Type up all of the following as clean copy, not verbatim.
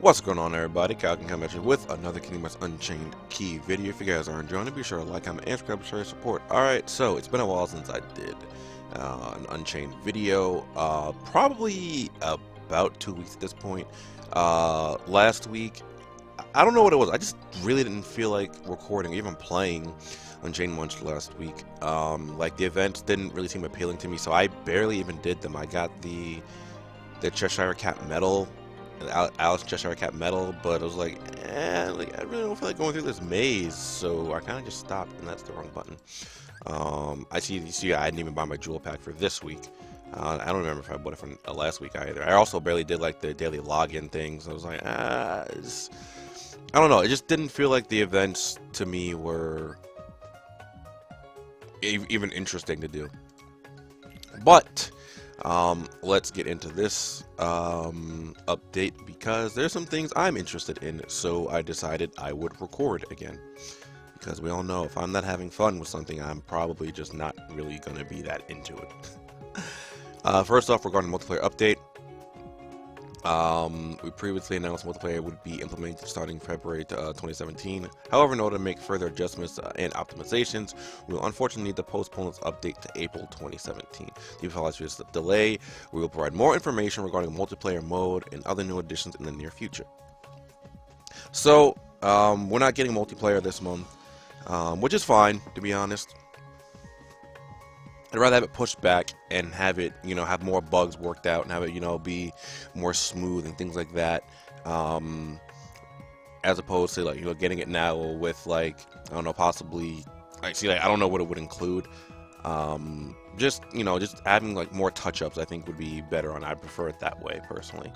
What's going on, everybody? Cal can come at you with another Kingdom Hearts Unchained key video. If you guys are enjoying it, be sure to like, comment, and subscribe, share your support. Alright, so it's been a while since I did an Unchained video. Probably about 2 weeks at this point. Last week, I don't know what it was. I just really didn't feel like recording, even playing Unchained much last week. Like, the events didn't really seem appealing to me, so I barely even did them. I got the Cheshire Cat medal, Alice Cheshire Cat medal, but I was like, I really don't feel like going through this maze, so I kind of just stopped, and that's the wrong button. I see, I didn't even buy my jewel pack for this week. I don't remember if I bought it from last week either. I also barely did like the daily login things. I was like, I don't know. It just didn't feel like the events to me were even interesting to do. But let's get into this update because there's some things I'm interested in, so I decided I would record again. Because we all know if I'm not having fun with something, I'm probably just not really going to be that into it. First off, regarding the multiplayer update, we previously announced multiplayer would be implemented starting February 2017. However, in order to make further adjustments and optimizations, we will unfortunately need to postpone this update to April 2017. Due to this delay, we will provide more information regarding multiplayer mode and other new additions in the near future. So, we're not getting multiplayer this month, which is fine, to be honest. I'd rather have it pushed back and have it, have more bugs worked out and have it, be more smooth and things like that, as opposed to getting it now with I don't know, possibly I don't know what it would include. Just having more touch-ups I think would be better, and I prefer it that way personally.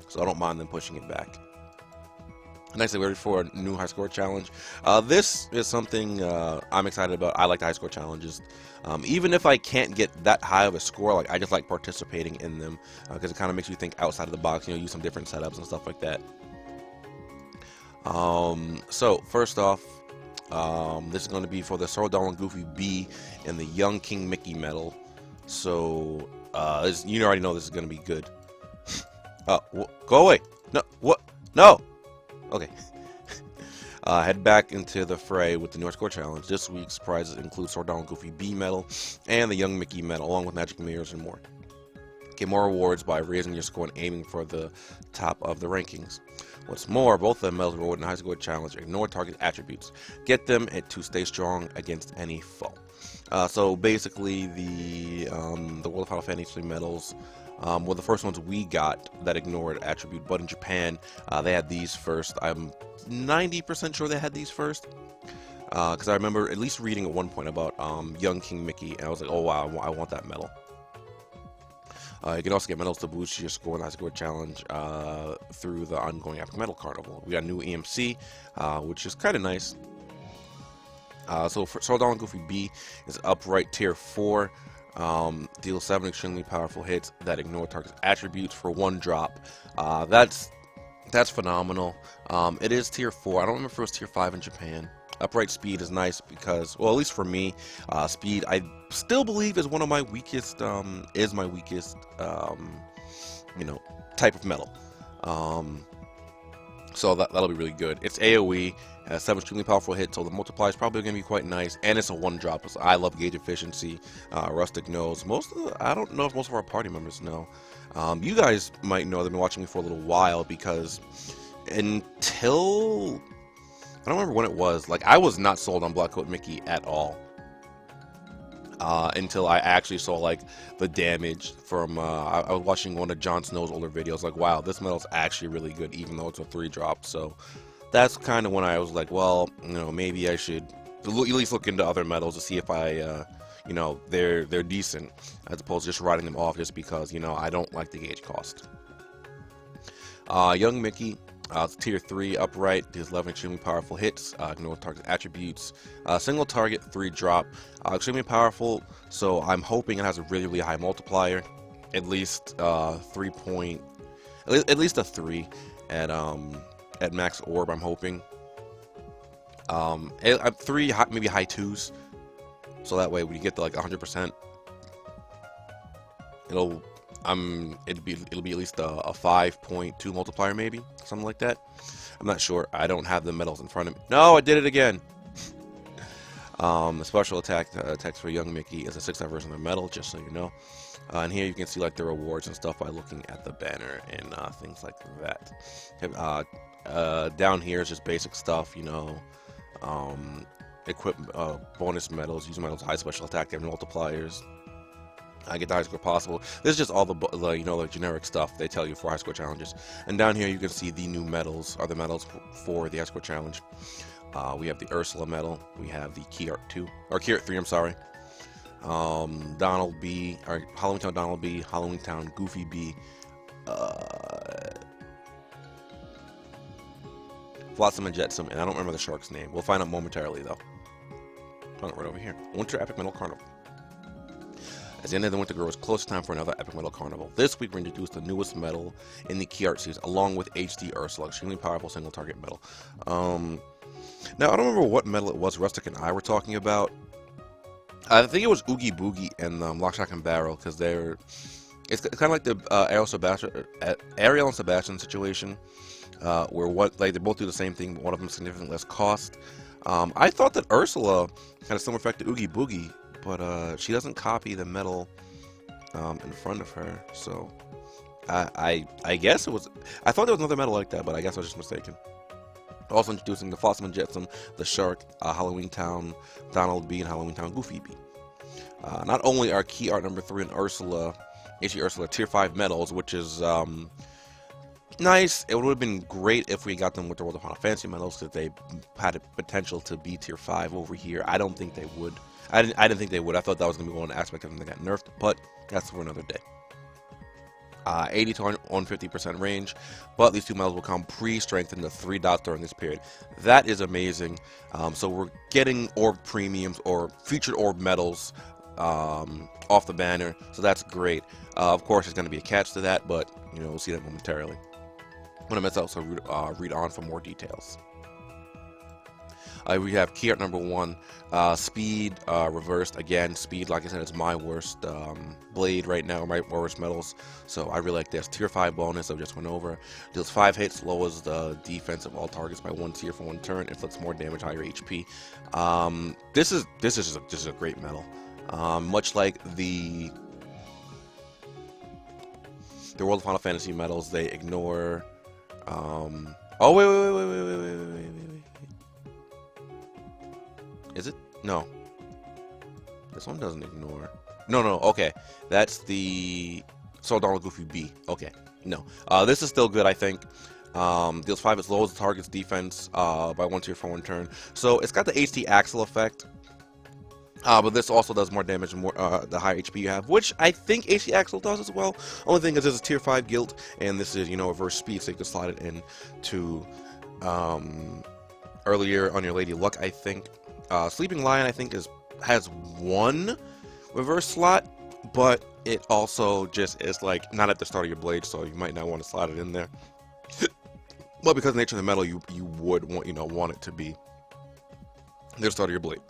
So I don't mind them pushing it back. Next, we're ready for a new high score challenge. This is something I'm excited about. I like the high score challenges. Even if I can't get that high of a score, I just like participating in them because it kind of makes you think outside of the box. Use some different setups and stuff like that. So first off, this is going to be for the Sword Doll and Goofy B and the Young King Mickey medal. So you already know this is going to be good. Go away! No, what? No. Okay. Head back into the fray with the new score challenge. This week's prizes include Sword Doll and Goofy B medal and the Young Mickey medal, along with magic mirrors and more. Get more rewards by raising your score and aiming for the top of the rankings. What's more, both of the medals reward in the high score challenge ignore target attributes. Get them to stay strong against any foe. So basically, the World of Final Fantasy medals were the first ones we got that ignored attribute, but in Japan they had these first. I'm 90% sure they had these first, because I remember at least reading at one point about Young King Mickey, and I was like, oh wow, I want that medal. You can also get medals to boost your score in the high score challenge through the ongoing Epic Medal Carnival. We got a new EMC, which is kind of nice. So for Sword Doll and Goofy B is upright tier 4. Deals 7 extremely powerful hits that ignore target's attributes for 1 drop. That's phenomenal. It is tier 4. I don't remember if it was tier 5 in Japan. Upright speed is nice because, well, at least for me, speed I still believe is one of my weakest. Is my weakest, type of metal. So that'll be really good. It's AoE, has 7 extremely powerful hits, so the multiplier is probably going to be quite nice, and it's a 1-drop. So I love gauge efficiency. Rustic knows. I don't know if most of our party members know. You guys might know. They've been watching me for a little while because until I don't remember when it was. I was not sold on Black Coat Mickey at all. Until I actually saw the damage from I was watching one of Jon Snow's older videos. Wow, this medal's actually really good, even though it's a 3-drop. So that's kind of when I was like, well, maybe I should at least look into other medals to see if I they're decent, as opposed to just writing them off just because I don't like the gauge cost. Young Mickey. It's tier 3 upright, deals 11 extremely powerful hits, ignore target attributes, single target 3-drop, extremely powerful, so I'm hoping it has a really high multiplier, at least at least a 3 at max orb. I'm hoping 3, maybe high 2s, so that way when you get to 100%, it'll it'll be at least a 5.2 multiplier, maybe something like that. I'm not sure. I don't have the medals in front of me. No, I did it again. The special attack text for Young Mickey is a 6-star version of the medal, just so you know. And here you can see like the rewards and stuff by looking at the banner and things like that. Down here is just basic stuff, you know. Equip bonus medals, use medals, high special attack, they have multipliers. I get the high score possible. This is just all the you know, the generic stuff they tell you for high score challenges. And down here you can see the new medals, are the medals for the high score challenge. We have the Ursula medal, we have the Key Art 2, or Key Art 3, I'm sorry. Donald B, or Halloween Town Donald B, Halloween Town Goofy B, Flotsam and Jetsam, and I don't remember the shark's name. We'll find out momentarily though. Found it right over here. Winter Epic Metal Carnival. As the end of the winter grows close, time for another Epic Metal Carnival. This week we introduced the newest medal in the Key Art series, along with HD Ursula, extremely powerful single target medal. Now I don't remember what medal it was Rustic and I were talking about. I think it was Oogie Boogie and Lock, Shock, and Barrel, because it's kind of like the Ariel and Sebastian situation, where they both do the same thing, but one of them significantly less cost. I thought that Ursula had a similar effect to Oogie Boogie, but she doesn't copy the medal in front of her, so I guess it was. I thought there was another medal like that, but I guess I was just mistaken. Also introducing the Flotsam and Jetsam, the Shark, Halloween Town Donald B, and Halloween Town Goofy B. Not only are Key Art number 3 and Ursula, HD Ursula, Tier 5 medals, which is nice. It would have been great if we got them with the World of Final Fantasy medals, because they had a potential to be Tier 5 over here. I don't think they would. I didn't think they would. I thought that was going to be one aspect of them that got nerfed, but that's for another day. 80 to 150% range, but these two medals will come pre-strengthened to 3 dots during this period. That is amazing. So we're getting Orb premiums or featured Orb medals off the banner, so that's great. Of course, there's going to be a catch to that, but you know, we'll see that momentarily. When I'm also read on for more details. We have Key Art number 1, Speed reversed again. Speed, like I said, is my worst blade right now, my worst medals. So I really like this. Tier 5 bonus I just went over. Deals 5 hits, lowers the defense of all targets by 1 tier for 1 turn. Inflicts more damage, higher HP. This is a great medal. Much like the World of Final Fantasy medals, they ignore. Oh wait. Is it? No. This one doesn't ignore. No, okay. That's the Soul Donald Goofy B. Okay. No. This is still good, I think. Deals 5 as low as the target's defense by 1 tier for 1 turn. So it's got the HT Axle effect. But this also does more damage and more the higher HP you have, which I think HT Axle does as well. Only thing is this is Tier 5 guild, and this is, you know, reverse speed, so you can slide it in to earlier on your Lady Luck, I think. Sleeping Lion, I think, has 1 reverse slot, but it also just is like not at the start of your blade, so you might not want to slide it in there. But because of the nature of the metal, you would want it to be near the start of your blade.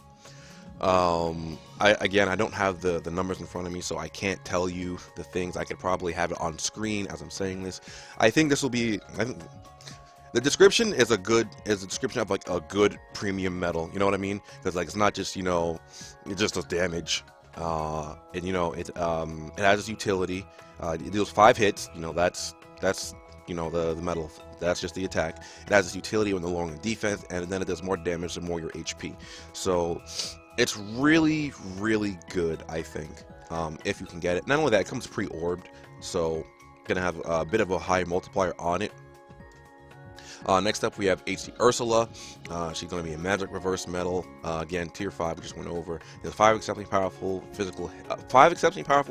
I don't have the numbers in front of me, so I can't tell you the things. I could probably have it on screen as I'm saying this. I think this will be. The description is a description of like a good premium medal. You know what I mean? Because like it's not just, you know, it just does damage. And you know it has its utility. It deals 5 hits. You know that's you know the medal. That's just the attack. It has its utility when the long defense, and then it does more damage the more your HP. So it's really good, I think. If you can get it. Not only that, it comes pre-orbed, so gonna have a bit of a high multiplier on it. Next up, we have HD Ursula. She's going to be a magic reverse medal. Again, Tier 5, we just went over. There's 5 exceptionally powerful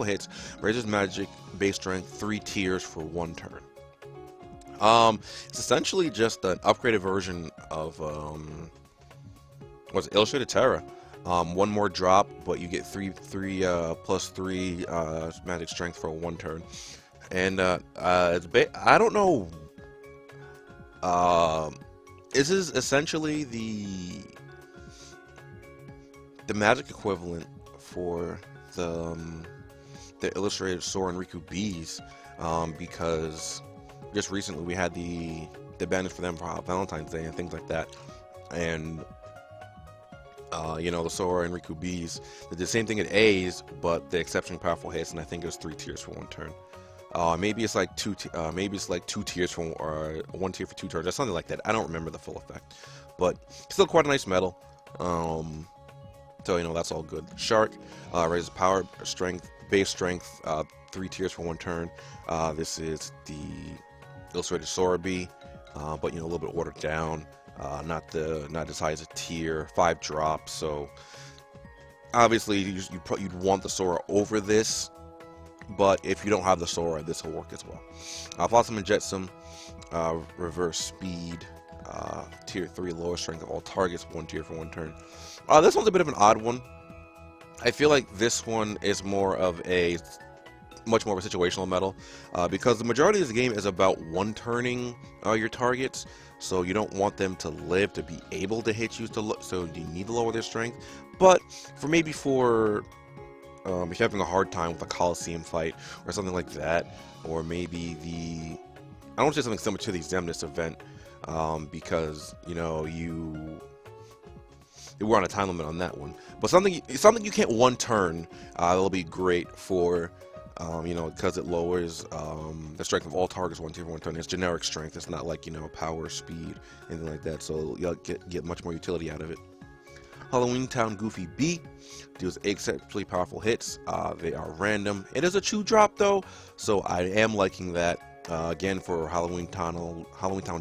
hits. Raises magic base strength 3 tiers for 1 turn. It's essentially just an upgraded version of what's Illustrated Terra. 1 more drop, but you get 3 plus 3 magic strength for 1 turn. And I don't know. This is essentially the magic equivalent for the the illustrated Sora and Riku Bs, because just recently we had the banners for them for Valentine's Day and things like that, and the Sora and Riku Bs did the same thing at A's, but the exceptionally powerful hits, and I think it was 3 tiers for 1 turn. Maybe it's like two tiers for, or 1 tier for 2 turns, or something like that. I don't remember the full effect, but still quite a nice medal. So that's all good. Shark raises power, strength, base strength, 3 tiers for 1 turn. This is the illustrated Sora B, but a little bit watered down. Not as high as a tier, 5 drops. So obviously you'd want the Sora over this, but if you don't have the Sora, this will work as well. Blossom and Jetsam, reverse speed, tier 3, lower strength of all targets, 1 tier for 1 turn. This one's a bit of an odd one. I feel like this one is much more of a situational medal, because the majority of the game is about 1-turning your targets. So you don't want them to live to be able to hit you, so you need to lower their strength. But for if you're having a hard time with a Coliseum fight or something like that, or maybe I don't want to say something similar to the Xemnas event, because we're on a time limit on that one. But something you can't 1-turn, that'll be great for. Because it lowers the strength of all targets 1 tier for 1 turn. It's generic strength. It's not like power, speed, anything like that. So you'll get much more utility out of it. Halloween Town Goofy B deals exceptionally powerful hits. They are random. It is a 2-drop though, so I am liking that. Again, for Halloween Town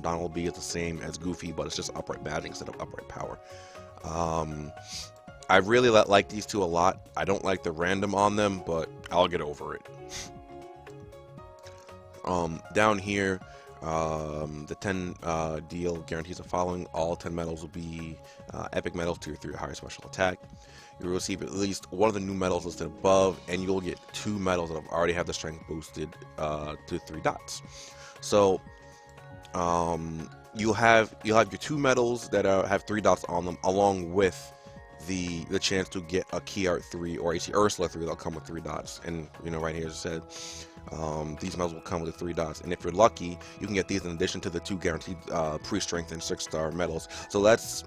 Donald B is the same as Goofy, but it's just upright magic instead of upright power. I really like these two a lot. I don't like the random on them, but I'll get over it. Down here, the 10 deal guarantees the following. All 10 medals will be epic medals, tier 3 or higher special attack. You will receive at least one of the new medals listed above, and you will get 2 medals that already have the strength boosted to 3 dots. So you'll have your 2 medals that have 3 dots on them, along with the chance to get a Key Art 3 or AC Ursula 3 that'll come with 3 dots. And right here it said these medals will come with the 3 dots, and if you're lucky, you can get these in addition to the 2 guaranteed pre-strengthened 6-star medals. So that's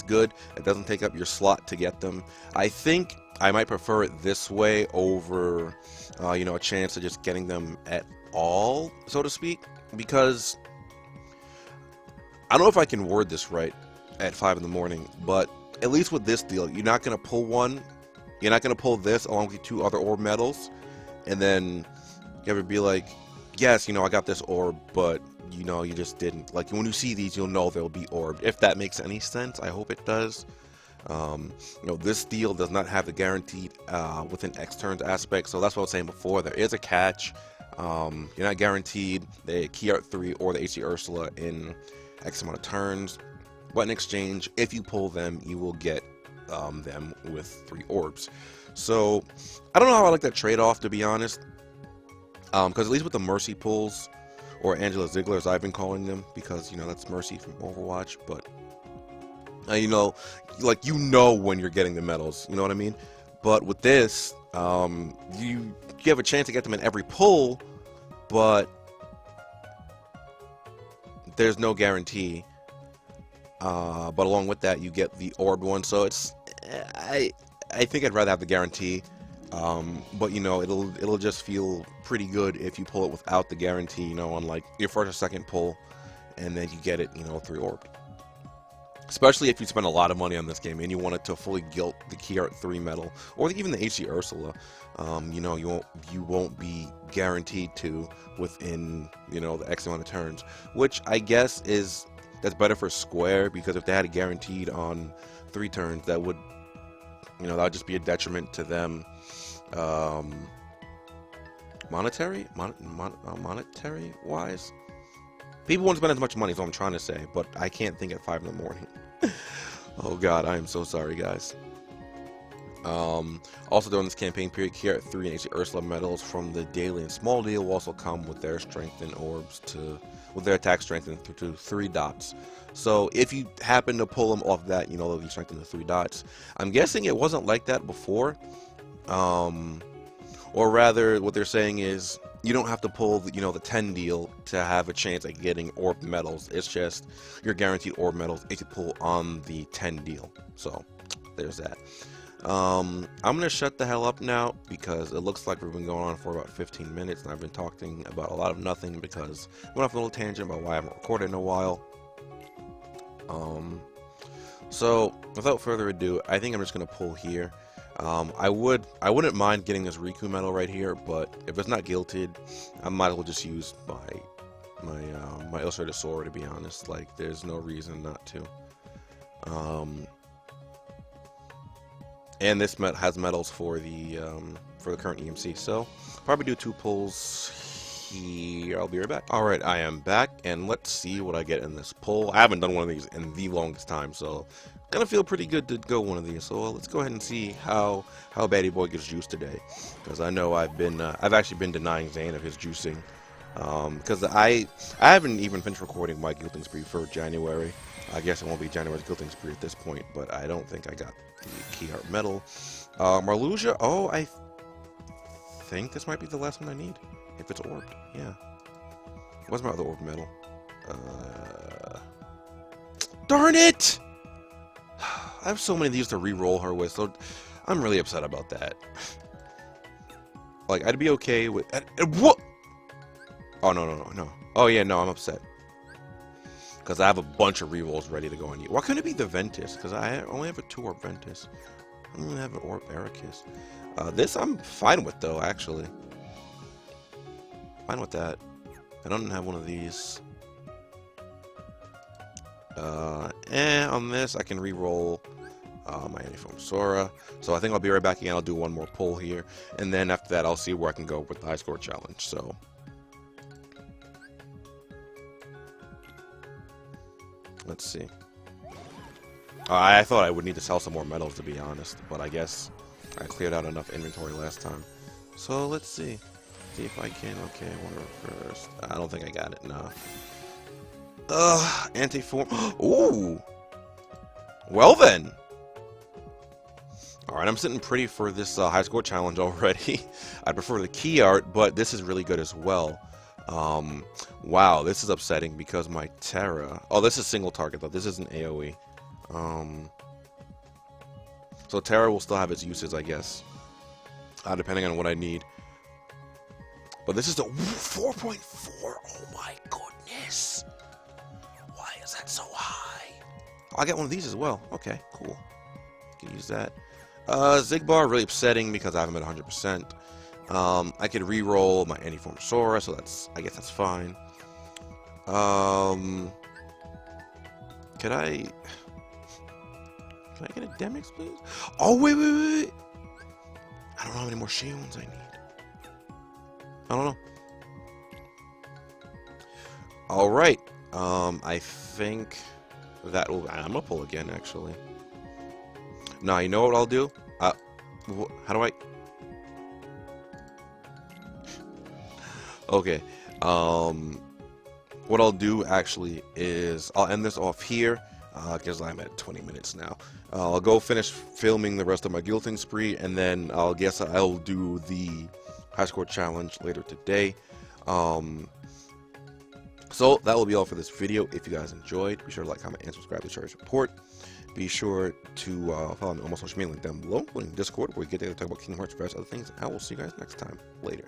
good. It doesn't take up your slot to get them. I think I might prefer it this way over a chance of just getting them at all, so to speak, because I don't know if I can word this right at 5 in the morning, but at least with this deal, you're not going to pull one. You're not going to pull this along with 2 other orb medals, and then you ever be like, yes, I got this orb, but you just didn't. Like, when you see these, you'll know they'll be orbed. If that makes any sense, I hope it does. This deal does not have the guaranteed within X turns aspect, so that's what I was saying before. There is a catch. You're not guaranteed the Key Art 3 or the AC Ursula in X amount of turns. But in exchange, if you pull them, you will get them with 3 orbs. So I don't know how I like that trade-off, to be honest. Because at least with the Mercy pulls, or Angela Ziegler as I've been calling them, because that's Mercy from Overwatch. But when you're getting the medals, you know what I mean. But with this, you have a chance to get them in every pull, but there's no guarantee. But along with that, you get the orbed one. So I think I'd rather have the guarantee. But it'll just feel pretty good if you pull it without the guarantee. On like your first or second pull, and then you get it 3 orbed. Especially if you spend a lot of money on this game and you want it to fully gilt the Key Art 3 medal, or even the AC Ursula. You won't be guaranteed to within the X amount of turns, which I guess that's better for Square, because if they had it guaranteed on 3 turns, that would just be a detriment to them, monetary wise. People won't spend as much money, is what I'm trying to say, but I can't think at 5 in the morning. Oh god, I am so sorry, guys. Also during this campaign period, Key Art 3 and AC Ursula medals from the daily and small deal will also come with their strengthened orbs with their attack strengthened to 3 dots. So if you happen to pull them off that, they'll be strengthened to 3 dots. I'm guessing it wasn't like that before. Or rather, what they're saying is you don't have to pull, the 10 deal to have a chance at getting orb medals. It's just you're guaranteed orb medals if you pull on the 10 deal. So there's that. I'm gonna shut the hell up now because it looks like we've been going on for about 15 minutes and I've been talking about a lot of nothing because I went off a little tangent about why I haven't recorded in a while. So without further ado, I think I'm just gonna pull here. I wouldn't mind getting this Riku medal right here, but if it's not guilted, I might as well just use my illustrated sword, to be honest. Like, there's no reason not to. And this has medals for the current EMC, so probably do 2 pulls here. I'll be right back. Alright, I am back, and let's see what I get in this pull. I haven't done one of these in the longest time, so gonna feel pretty good to go one of these. So let's go ahead and see how Batty Boy gets juiced today, because I know I've actually been denying Zane of his juicing, because I haven't even finished recording my guilting spree for January. I guess it won't be January's guilting spree at this point, but I don't think I got the key art medal. Marluxia, oh, I think this might be the last one I need, if it's orbed. Yeah. What's my other orb medal? Darn it! I have so many of these to re-roll her with, so I'm really upset about that. Like, I'd be okay with... what? Oh, no. Oh, yeah, no, I'm upset. Because I have a bunch of re-rolls ready to go on you. Why couldn't it be the Ventus? Because I only have a 2-orb Ventus. I don't even have an orb Ericus. This I'm fine with, though, actually. Fine with that. I don't have one of these. On this, I can re-roll my Uniform Sora. So I think I'll be right back again. I'll do one more pull here. And then after that, I'll see where I can go with the high score challenge. So... let's see. I thought I would need to sell some more medals, to be honest, but I guess I cleared out enough inventory last time. So let's see. See if I can. Okay, I wonder first. I don't think I got it. No. Anti-form. Ooh. Well then. Alright, I'm sitting pretty for this high score challenge already. I'd prefer the key art, but this is really good as well. Wow, this is upsetting because my Terra... oh, this is single target, though. This isn't AoE. So Terra will still have its uses, I guess. Depending on what I need. But this is the 4.4. Oh my goodness. Why is that so high? I'll get one of these as well. Okay, cool. Can use that. Zigbar, really upsetting because I haven't been 100%. I could re-roll my Uniform Sora, so I guess that's fine. Can I get a Demix, please? Oh, wait. I don't know how many more Shions I need. I don't know. Alright. I think that will... I'm gonna pull again, actually. Nah, you know what I'll do? How do I... okay. What I'll do, actually, is I'll end this off here, because I'm at 20 minutes now. I'll go finish filming the rest of my guilting spree, and then I'll do the high score challenge later today. So that will be all for this video. If you guys enjoyed, be sure to like, comment, and subscribe to Charlie's Report. Be sure to follow me on all social media link down below, including Discord, where you get to talk about Kingdom Hearts, various other things. I will see you guys next time. Later.